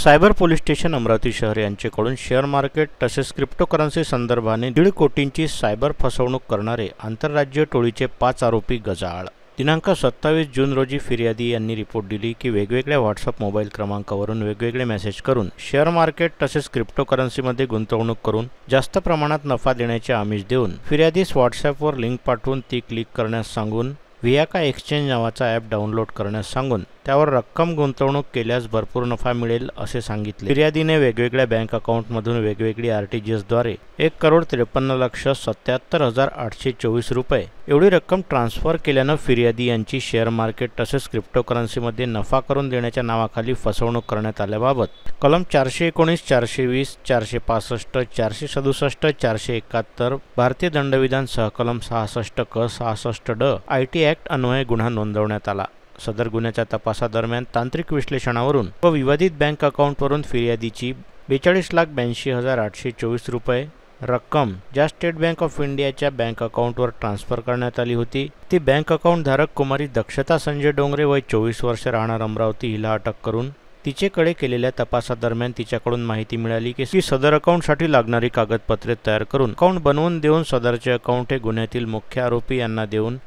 Cyber police station Amravati शहर यांच्याकडून share market तसेच क्रिप्टोकरन्सी संदर्भाने 1.5 कोटींची सायबर फसवणूक करणारे आंतरराज्य टोळीचे 5 आरोपी गजाआड। दिनांक 27 जून रोजी फिर्यादी यांनी रिपोर्ट दिली की वेगवेगळ्या व्हॉट्सअप मोबाईल क्रमांकावरून वेगवेगळे मेसेज करून शेअर मार्केट तसेच क्रिप्टोकरन्सीमध्ये गुंतवणूक करून जास्त प्रमाणात नफा देण्याचे आमिष देऊन फिर्यादीस व्हॉट्सअपवर लिंक पाठवून ती क्लिक करण्यास सांगून वियाका एक्सचेंज नावाचा ॲप डाउनलोड करण्यास सांगून त्यावर रक्कम गुंतवणूक केल्यास भरपूर नफा मिळेल असे सांगितले। फिर्यादीने वेगवेगळ्या बँक अकाउंटमधून वेगवेगळी RTGS-द्वारे 1,53,77,824 रुपये एवढी रक्कम ट्रान्सफर केल्यानं फिर्यादी यांची शेअर मार्केट तसेच क्रिप्टोकरन्सीमध्ये नफा करून देण्याच्या नावाखाली फसवणूक करण्यात आल्याबाबत कलम 419, 420, 465, 467, 471 भारतीय दंडविधान सहकलम 66 क 66 ड IT ॲक्ट अन्वये गुन्हा नोंदवण्यात आला। सदर गुन्ह्याच्या तपासादरम्यान तांत्रिक विश्लेषणावरून व विवादित बँक अकाउंटवरून फिर्यादीची 42,82,824 रुपये रक्कम ज्या स्टेट बँक ऑफ इंडियाच्या बँक अकाउंटवर ट्रान्सफर करण्यात आली होती ती बँक अकाउंट धारक कुमारी दक्षता संजय डोंगरे वय 24 वर्ष राहणार अमरावती हिला अटक करून तिचेकडे केलेल्या तपासादरम्यान तिच्याकडून माहिती मिळाली की सदर अकाउंटसाठी लागणारी कागदपत्रे तयार करून अकाउंट बनवून देऊन सदरचे अकाउंट हे गुन्ह्यातील मुख्य आरोपी यांना देऊन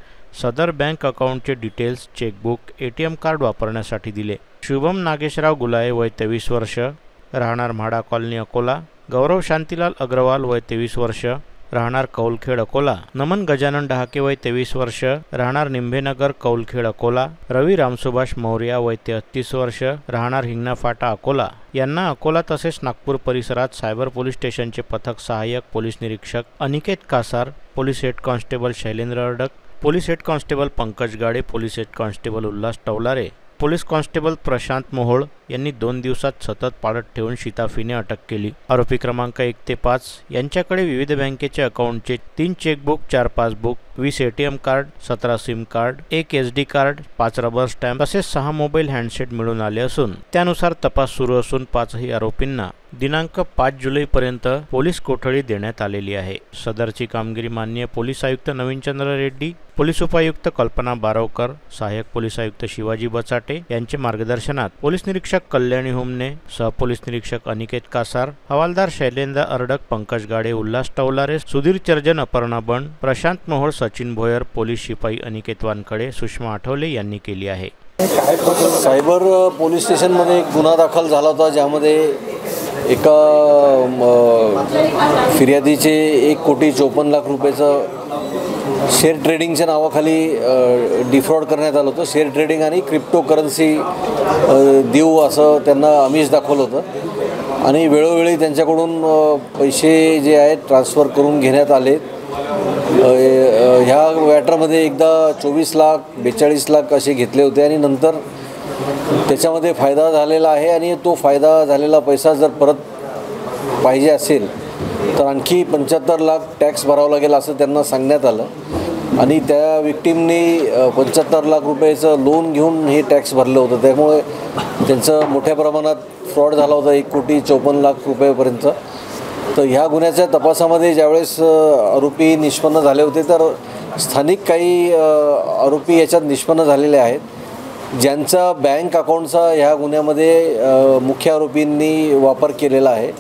सदर बँक अकाउंटचे डिटेल्स चेकबुक ATM कार्ड वापरण्यासाठी दिले। शुभम नागेशराव गुलाये वय 23 वर्ष राहणार म्हाडा कॉलनी अकोला, गौरव शांतीलाल अग्रवाल वय 23 वर्ष राहणार कौलखेड अकोला, नमन गजानन डहाके वय 23 वर्ष राहणार निंभेनगर कौलखेड अकोला, रवी रामसुभाष मौर्या वय 33 वर्ष राहणार हिंगणा फाटा अकोला यांना अकोला तसेच नागपूर परिसरात सायबर पोलीस स्टेशनचे पथक सहाय्यक पोलीस निरीक्षक Aniket Kasar, police head constable Shailendra Adak, police head constable Pankaj Gade, police head constable Ulhas Tawlare, police constable Prashant Mohol यांनी 2 दिवसात सतत पाळत ठेवून शिताफीने अटक केली। आरोपी क्रमांक 1 ते 5 यांच्याकडे विविध बँकेचे अकाउंटचे 3 chequebook, 4 passbook, 20 ATM card, 17 SIM card, 1 SD card, 5 rubber stamp तसेच 6 मोबाईल हँडसेट मिळून आले असून त्यानुसार तपास सुरू असून 5ही आरोपींना दिनांक 5 जुलैपर्यंत पोलीस कोठडी देण्यात आलेली आहे। सदरची कामगिरी माननीय पोलीस आयुक्त नवीनचंद्र रेड्डी, पोलीस उपायुक्त कल्पना बारवकर, सहाय्यक पोलीस आयुक्त शिवाजी बचाटे यांचे मार्गदर्शनात पोलीस निरीक्षक कल्याणी हुमने, सहपोलीस निरीक्षक अनिकेत कासार, हवालदार शैलेंद्र अरडक, पंकज गाडे, उल्हास टवलारे, सुधीर चर्जन, अपर्णा बंड, प्रशांत मोहोळ, सचिन भोयर, पोलीस शिपाई अनिकेत वानखडे, सुषमा आठवले यांनी केली आहे। सायबर पोलीस स्टेशनमध्ये एक गुन्हा दाखल झाला होता ज्यामध्ये एका फिर्यादीचे 1,54,00,000 रुपयाचं शेअर ट्रेडिंगच्या नावाखाली डिफ्रॉड करण्यात आलं होतं। शेअर ट्रेडिंग आणि क्रिप्टोकरन्सी देऊ असं त्यांना आमिष दाखवलं होतं आणि वेळोवेळी त्यांच्याकडून पैसे जे आहेत ट्रान्सफर करून घेण्यात आले। ह्या मॅटरमध्ये एकदा 24 लाख 42 लाख असे घेतले होते आणि नंतर त्याच्यामध्ये फायदा झालेला आहे आणि तो फायदा झालेला पैसा जर परत पाहिजे असेल तर आणखी 75 लाख टॅक्स भरावा लागेल असं त्यांना सांगण्यात आलं आणि त्या विक्टीमनी 75 लाख रुपयाचं लोन घेऊन हे टॅक्स भरलं होतं। त्यामुळे त्यांचं मोठ्या प्रमाणात फ्रॉड झाला होता 1,54,00,000 रुपयापर्यंत। तर ह्या गुन्ह्याच्या तपासामध्ये ज्यावेळेस आरोपी निष्पन्न झाले होते तर स्थानिक काही आरोपी याच्यात निष्पन्न झालेले आहेत ज्यांचा बँक अकाउंटचा ह्या गुन्ह्यामध्ये मुख्य आरोपींनी वापर केलेला आहे।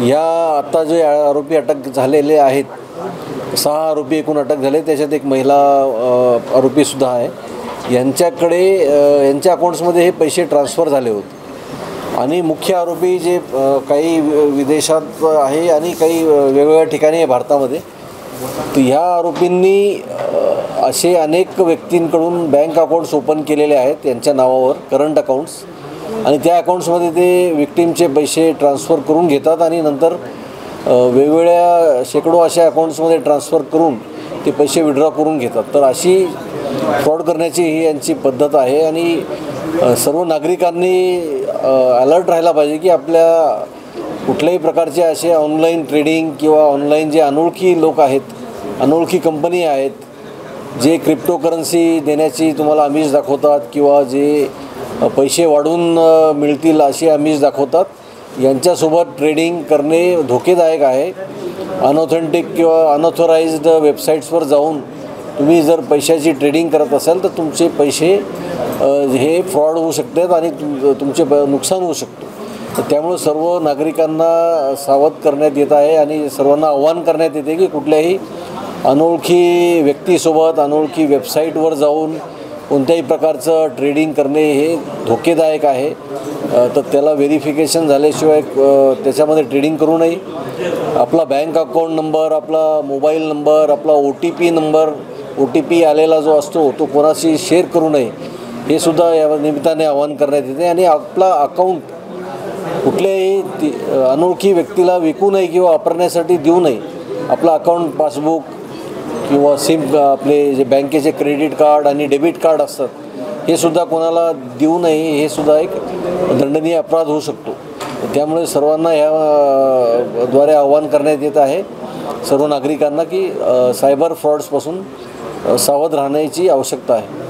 या आत्ता जे आरोपी अटक झालेले आहेत 6 आरोपी एकूण अटक झाले, त्याच्यात एक महिला आरोपीसुद्धा आहे। यांच्याकडे यांच्या अकाउंट्समध्ये हे पैसे ट्रान्सफर झाले होते आणि मुख्य आरोपी जे काही विदेशात आहे आणि काही वेगवेगळ्या ठिकाणी आहे भारतामध्ये। तर ह्या आरोपींनी असे अनेक व्यक्तींकडून बँक अकाउंट्स ओपन केलेले आहेत यांच्या नावावर, करंट अकाउंट्स, आणि त्या अकाउंट्समध्ये ते विक्टीमचे पैसे ट्रान्सफर करून घेतात आणि नंतर वेगवेगळ्या शेकडो अशा अकाउंट्समध्ये ट्रान्सफर करून ते पैसे विड्रॉ करून घेतात। तर अशी फ्रॉड करण्याची ही यांची पद्धत आहे आणि सर्व नागरिकांनी अलर्ट राहायला पाहिजे की आपल्या कुठल्याही प्रकारचे असे ऑनलाईन ट्रेडिंग किंवा ऑनलाईन जे अनोळखी लोक आहेत, अनोळखी कंपनी आहेत, जे क्रिप्टोकरन्सी देण्याची तुम्हाला आमिष दाखवतात किंवा जे पैसे वाढून मिळतील अशी आमिष दाखवतात, यांच्यासोबत ट्रेडिंग करणे धोकेदायक आहे। अनऑथेंटिक किंवा अनऑथोराइज्ड वेबसाईट्सवर जाऊन तुम्ही जर पैशाची ट्रेडिंग करत असाल तर तुमचे पैसे हे फ्रॉड होऊ शकतात आणि तुमचे नुकसान होऊ शकतो। त्यामुळे सर्व नागरिकांना सावध करण्यात येत आहे आणि सर्वांना आव्हान करण्यात येते की कुठल्याही अनोळखी व्यक्तीसोबत अनोळखी वेबसाईटवर जाऊन कोणत्याही प्रकारचं ट्रेडिंग करणे हे धोकेदायक आहे. तर त्याला व्हेरिफिकेशन झाल्याशिवाय त्याच्यामध्ये ट्रेडिंग करू नये. आपला बँक अकाउंट नंबर, आपला मोबाईल नंबर, आपला OTP आलेला जो असतो तो कोणाशी शेअर करू नये हे सुद्धा या निमित्ताने आवाहन करण्यात येते. आणि आपला अकाउंट कुठल्याही अनोळखी व्यक्तीला विकू नये किंवा वापरण्यासाठी देऊ नये. आपला अकाउंट पासबुक किंवा आपले जे बँकेचे क्रेडिट कार्ड आणि डेबिट कार्ड असतात हे सुद्धा कोणाला देऊ नये. हे सुद्धा एक दंडनीय अपराध होऊ शकतो. त्यामुळे सर्वांना ह्याद्वारे आवाहन करण्यात येत आहे सर्व नागरिकांना की सायबर फ्रॉड्सपासून सावध राहण्याची आवश्यकता आहे.